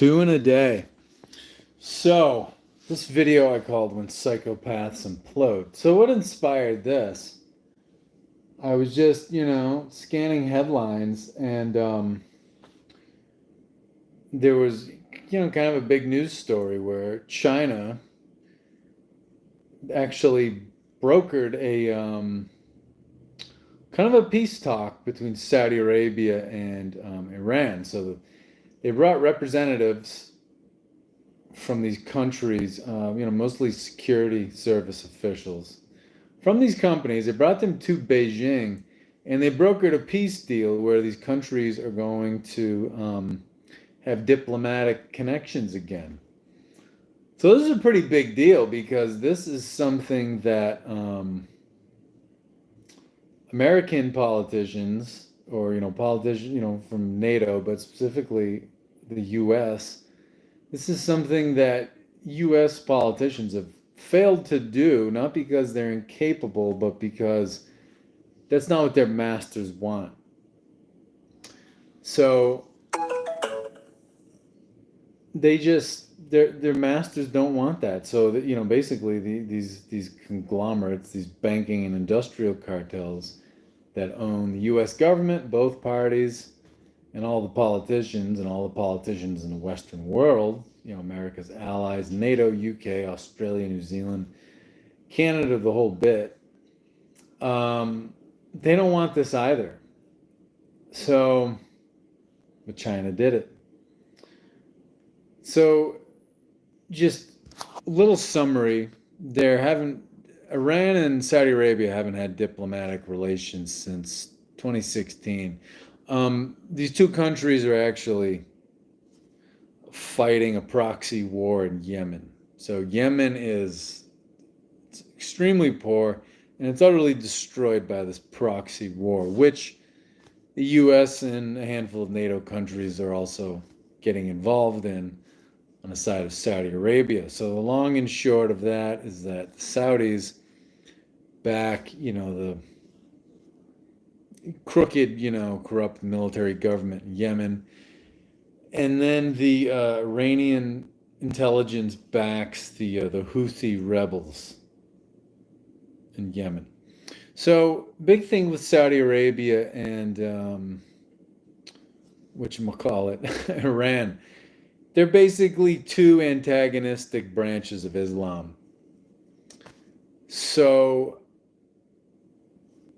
Two in a day. So, this video I called When Psychopaths Implode. So, what inspired this? I was just, scanning headlines and there was, kind of a big news story where China actually brokered a kind of a peace talk between Saudi Arabia and Iran. So, they brought representatives from these countries, mostly security service officials from these companies. They brought them to Beijing, and they brokered a peace deal where these countries are going to have diplomatic connections again. So this is a pretty big deal because this is something that American politicians, or politicians, from NATO, but specifically the U.S. This is something that U.S. politicians have failed to do, not because they're incapable, but because that's not what their masters want. So their masters don't want that. So that, basically these conglomerates, these banking and industrial cartels that own the U.S. government, both parties, and all the politicians in the Western world, America's allies, NATO, UK, Australia, New Zealand, Canada, the whole bit, they don't want this either. So, but China did it. So, just a little summary. Iran and Saudi Arabia haven't had diplomatic relations since 2016. These two countries are actually fighting a proxy war in Yemen. So Yemen it's extremely poor, and it's utterly destroyed by this proxy war, which the U.S. and a handful of NATO countries are also getting involved in on the side of Saudi Arabia. So the long and short of that is that the Saudis back, the crooked, corrupt military government in Yemen. And then the Iranian intelligence backs the Houthi rebels in Yemen. So, big thing with Saudi Arabia and whatchamacallit, Iran. They're basically two antagonistic branches of Islam. So,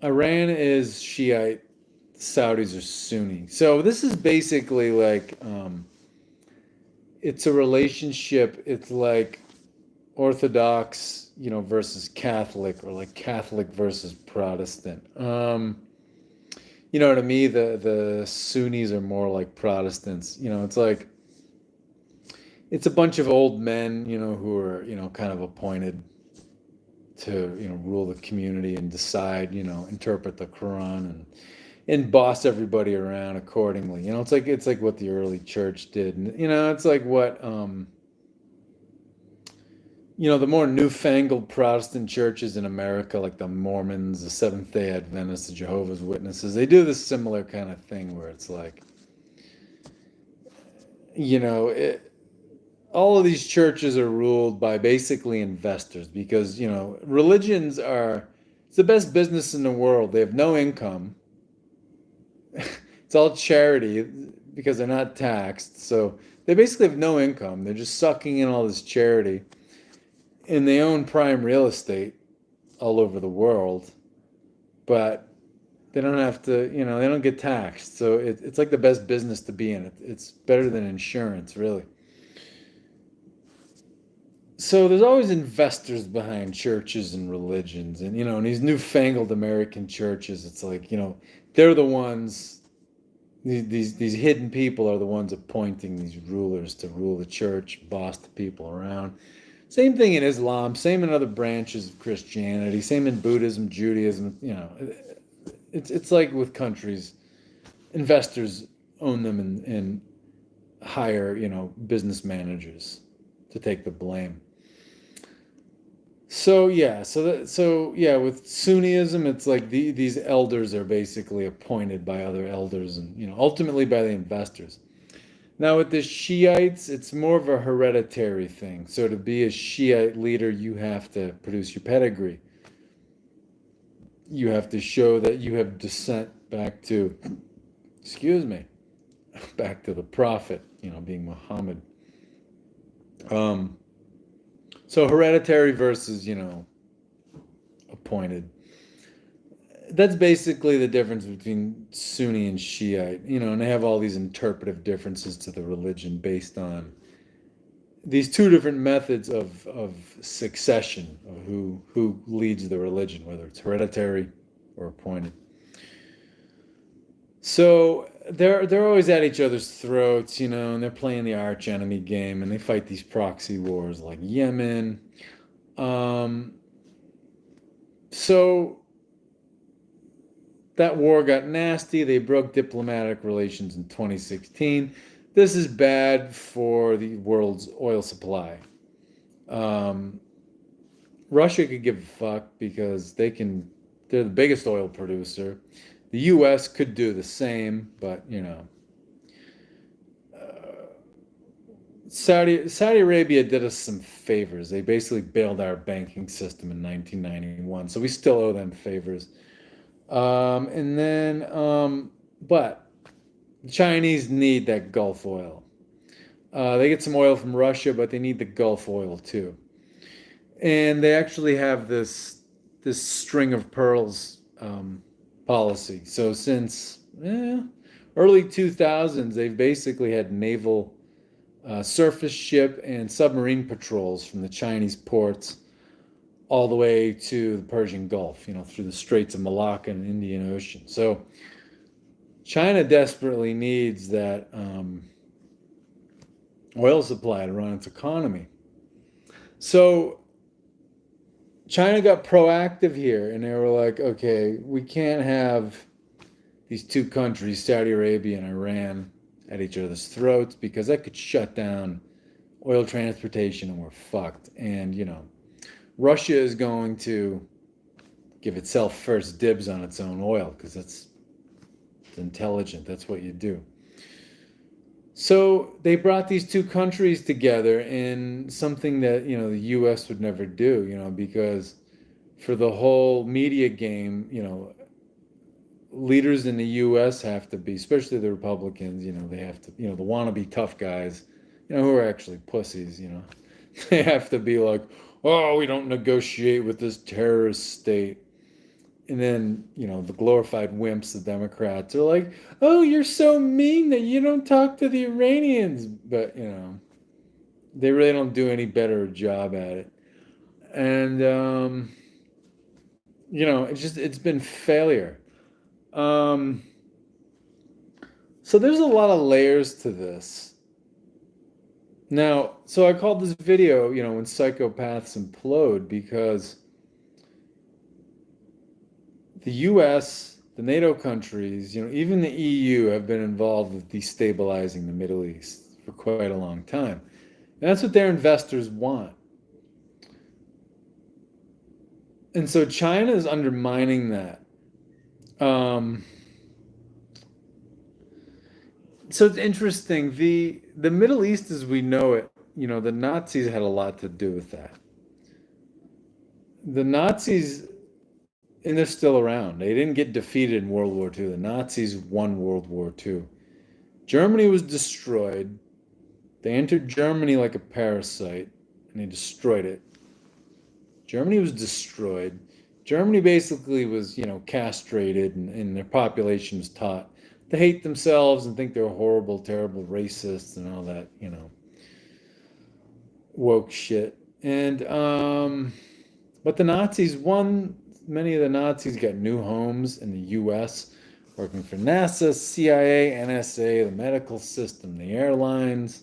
Iran is Shiite, Saudis are Sunni. So this is basically like, it's a relationship. It's like Orthodox, versus Catholic, or like Catholic versus Protestant. To me, the Sunnis are more like Protestants. It's like, it's a bunch of old men, who are, kind of appointed to, rule the community and decide, interpret the Quran and boss everybody around accordingly. It's like what the early church did. And, it's like what, the more newfangled Protestant churches in America, like the Mormons, the Seventh-day Adventists, the Jehovah's Witnesses, they do this similar kind of thing where it's like, all of these churches are ruled by basically investors because, religions it's the best business in the world. They have no income. It's all charity because they're not taxed. So they basically have no income. They're just sucking in all this charity. And they own prime real estate all over the world. But they don't have to, they don't get taxed. So it's like the best business to be in. It's better than insurance, really. So there's always investors behind churches and religions, and in these newfangled American churches, it's like, they're the ones. These hidden people are the ones appointing these rulers to rule the church, boss the people around. Same thing in Islam, same in other branches of Christianity, same in Buddhism, Judaism. It's like with countries, investors own them and hire business managers to take the blame. So yeah, with Sunnism, it's like these elders are basically appointed by other elders, and ultimately by the investors. Now, with the Shiites, it's more of a hereditary thing. So, to be a Shiite leader, you have to produce your pedigree. You have to show that you have descent back to, excuse me, back to the Prophet, being Muhammad. Um, so, hereditary versus, appointed. That's basically the difference between Sunni and Shiite, and they have all these interpretive differences to the religion based on these two different methods of succession of who leads the religion, whether it's hereditary or appointed. So they're always at each other's throats, and they're playing the arch enemy game, and they fight these proxy wars like Yemen. Um, so that war got nasty. They broke diplomatic relations in 2016. This is bad for the world's oil supply. Um, Russia could give a fuck because they're the biggest oil producer. The US could do the same, but Saudi Arabia did us some favors. They basically bailed our banking system in 1991, so we still owe them favors. And then, but the Chinese need that Gulf oil. They get some oil from Russia, but they need the Gulf oil too. And they actually have this string of pearls policy. So since early 2000s, they've basically had naval, surface ship, and submarine patrols from the Chinese ports all the way to the Persian Gulf, through the Straits of Malacca and Indian Ocean. So China desperately needs that oil supply to run its economy. So China got proactive here, and they were like, okay, we can't have these two countries, Saudi Arabia and Iran, at each other's throats because that could shut down oil transportation and we're fucked. And, Russia is going to give itself first dibs on its own oil because it's intelligent. That's what you do. So they brought these two countries together in something that, the US would never do, because for the whole media game, leaders in the US have to be, especially the Republicans, they have to, the wannabe tough guys, who are actually pussies, they have to be like, oh, we don't negotiate with this terrorist state. And then, the glorified wimps, the Democrats, are like, oh, you're so mean that you don't talk to the Iranians. But, they really don't do any better job at it. And, it's been failure. So there's a lot of layers to this. Now, so I called this video, when Psychopaths Implode, because the US, the NATO countries, even the EU have been involved with destabilizing the Middle East for quite a long time. And that's what their investors want. And so China is undermining that. So it's interesting. The Middle East as we know it, the Nazis had a lot to do with that. The Nazis, and they're still around. They didn't get defeated in World War II. The Nazis won World War II. Germany was destroyed. They entered Germany like a parasite, and they destroyed it. Germany was destroyed. Germany basically was, castrated, and their population was taught to hate themselves and think they're horrible, terrible racists and all that, woke shit. And but the Nazis won. Many of the Nazis got new homes in the U.S., working for NASA, CIA, NSA, the medical system, the airlines.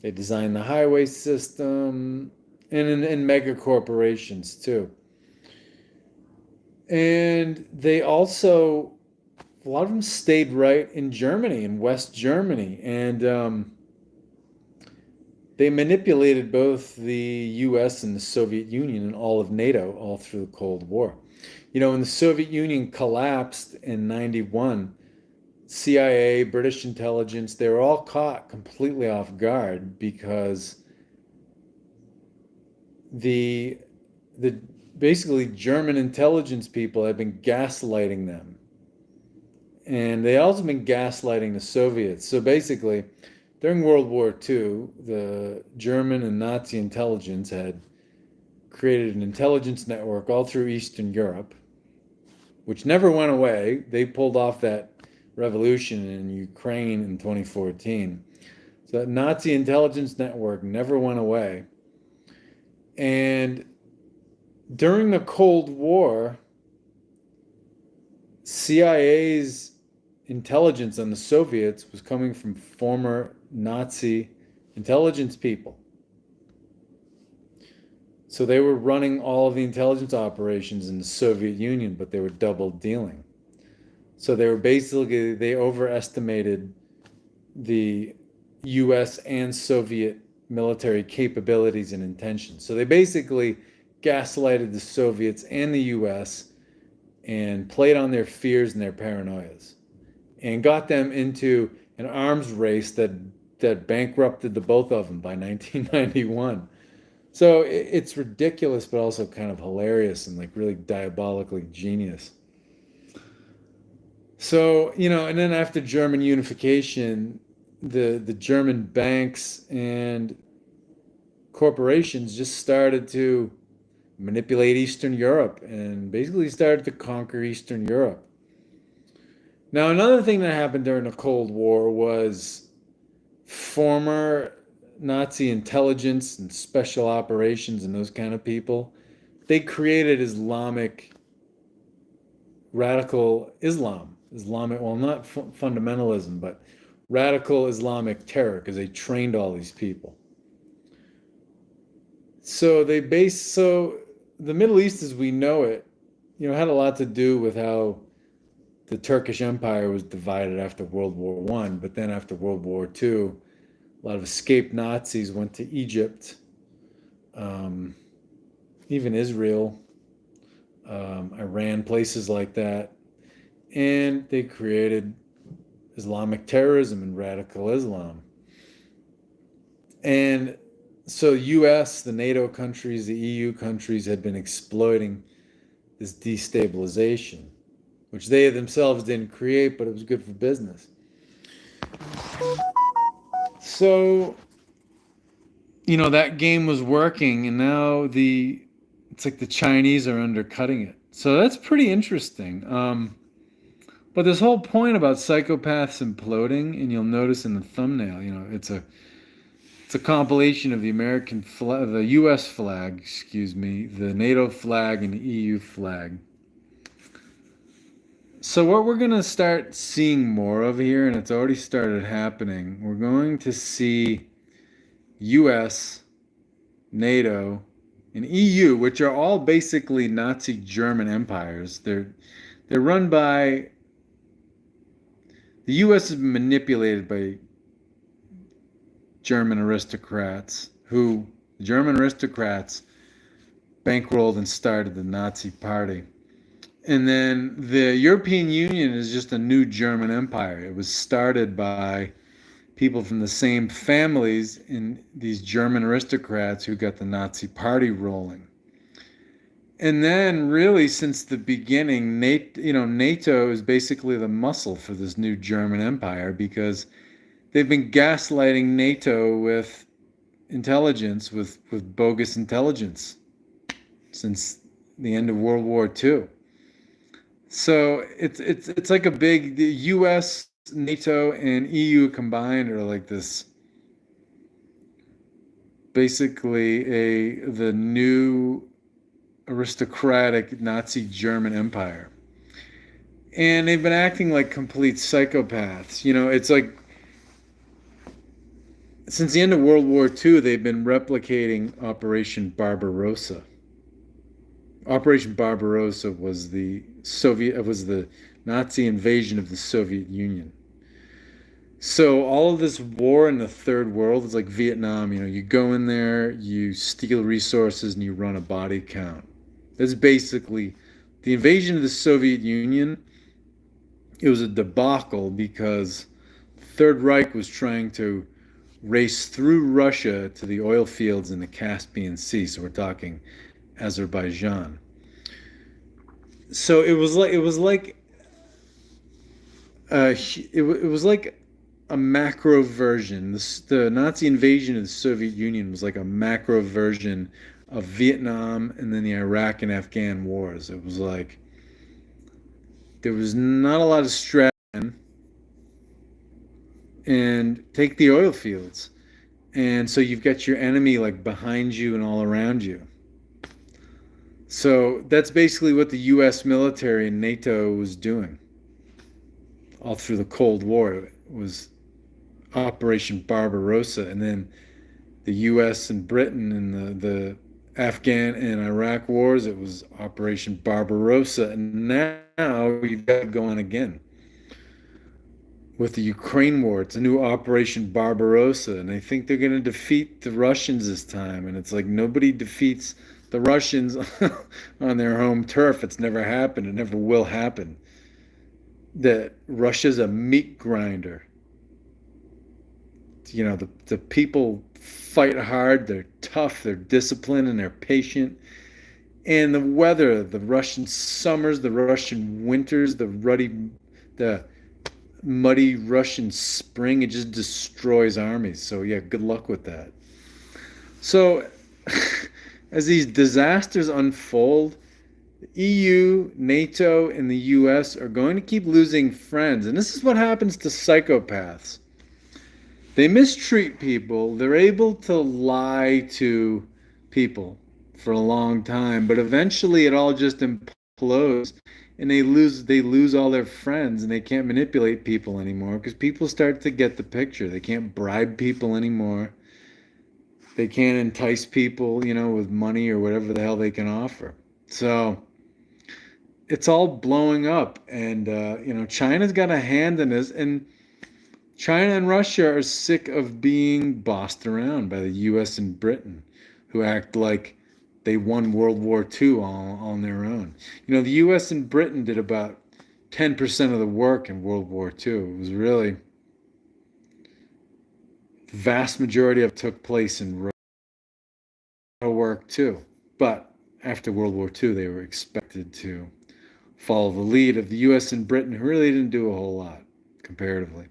They designed the highway system, and in mega corporations too. And they also, a lot of them stayed right in Germany, in West Germany, and they manipulated both the US and the Soviet Union and all of NATO all through the Cold War. When the Soviet Union collapsed in 91, CIA, British intelligence, they were all caught completely off guard because the the basically German intelligence people had been gaslighting them. And they also been gaslighting the Soviets. So basically, during World War II, the German and Nazi intelligence had created an intelligence network all through Eastern Europe, which never went away. They pulled off that revolution in Ukraine in 2014. So that Nazi intelligence network never went away. And during the Cold War, CIA's intelligence on the Soviets was coming from former Nazi intelligence people. So they were running all of the intelligence operations in the Soviet Union, but they were double dealing. So they overestimated the US and Soviet military capabilities and intentions. So they basically gaslighted the Soviets and the US and played on their fears and their paranoias and got them into an arms race that bankrupted the both of them by 1991. So it's ridiculous, but also kind of hilarious and like really diabolically genius. So, and then after German unification, the German banks and corporations just started to manipulate Eastern Europe and basically started to conquer Eastern Europe. Now, another thing that happened during the Cold War was former Nazi intelligence and special operations and those kind of people, they created radical Islamic, well, not fundamentalism, but radical Islamic terror because they trained all these people. So the Middle East as we know it, had a lot to do with how the Turkish Empire was divided after World War I, but then after World War II, a lot of escaped Nazis went to Egypt, even Israel, Iran, places like that, and they created Islamic terrorism and radical Islam. And so US, the NATO countries, the EU countries had been exploiting this destabilization, which they themselves didn't create, but it was good for business. So, that game was working, and now it's like the Chinese are undercutting it. So that's pretty interesting. But this whole point about psychopaths imploding, and you'll notice in the thumbnail, it's a compilation of the American flag, the U.S. flag, the NATO flag, and the EU flag. So what we're going to start seeing more of here, and it's already started happening, we're going to see US, NATO, and EU, which are all basically Nazi German empires. They're run by, the US has been manipulated by German aristocrats German aristocrats bankrolled and started the Nazi Party. And then the European Union is just a new German empire. It was started by people from the same families in these German aristocrats who got the Nazi Party rolling. And then really since the beginning, NATO is basically the muscle for this new German empire because they've been gaslighting NATO with intelligence, with bogus intelligence since the end of World War II. So it's like the U.S., NATO, and EU combined are like this, basically the new aristocratic Nazi German empire, and they've been acting like complete psychopaths. It's like since the end of World War II, they've been replicating Operation Barbarossa. Operation Barbarossa was the Nazi invasion of the Soviet Union. So all of this war in the third world is like Vietnam. You go in there, you steal resources, and you run a body count. That's basically the invasion of the Soviet Union it was a debacle because Third Reich was trying to race through Russia to the oil fields in the Caspian Sea. So we're talking Azerbaijan. So it was like a macro version. The Nazi invasion of the Soviet Union was like a macro version of Vietnam and then the Iraq and Afghan wars. It was like there was not a lot of strategy, and take the oil fields. And so you've got your enemy like behind you and all around you. So that's basically what the US military and NATO was doing all through the Cold War. It was Operation Barbarossa, and then the US and Britain in the Afghan and Iraq wars, it was Operation Barbarossa. And now you've got to go on again with the Ukraine war. It's a new Operation Barbarossa, and I think they're going to defeat the Russians this time. And it's like nobody defeats the Russians on their home turf. It's never happened. It never will happen. That Russia's a meat grinder. You know, the people fight hard, they're tough, they're disciplined, and they're patient. And the weather, the Russian summers, the Russian winters, the muddy Russian spring, it just destroys armies. So yeah, good luck with that. So as these disasters unfold, the EU, NATO, and the US are going to keep losing friends. And this is what happens to psychopaths. They mistreat people. They're able to lie to people for a long time, but eventually it all just implodes, and they lose all their friends, and they can't manipulate people anymore because people start to get the picture. They can't bribe people anymore. They can't entice people, with money or whatever the hell they can offer. So it's all blowing up, and China's got a hand in this, and China and Russia are sick of being bossed around by the US and Britain, who act like they won World War II all on their own. The US and Britain did about 10% of the work in World War II. It was really, the vast majority of it took place in work too. But after World War II, they were expected to follow the lead of the US and Britain, who really didn't do a whole lot comparatively.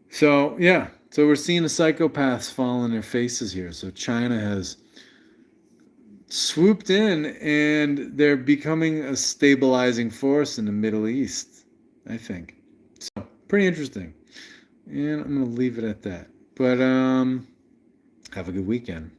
So yeah, so we're seeing the psychopaths fall on their faces here. So China has swooped in, and they're becoming a stabilizing force in the Middle East, I think. So pretty interesting. And I'm going to leave it at that. But have a good weekend.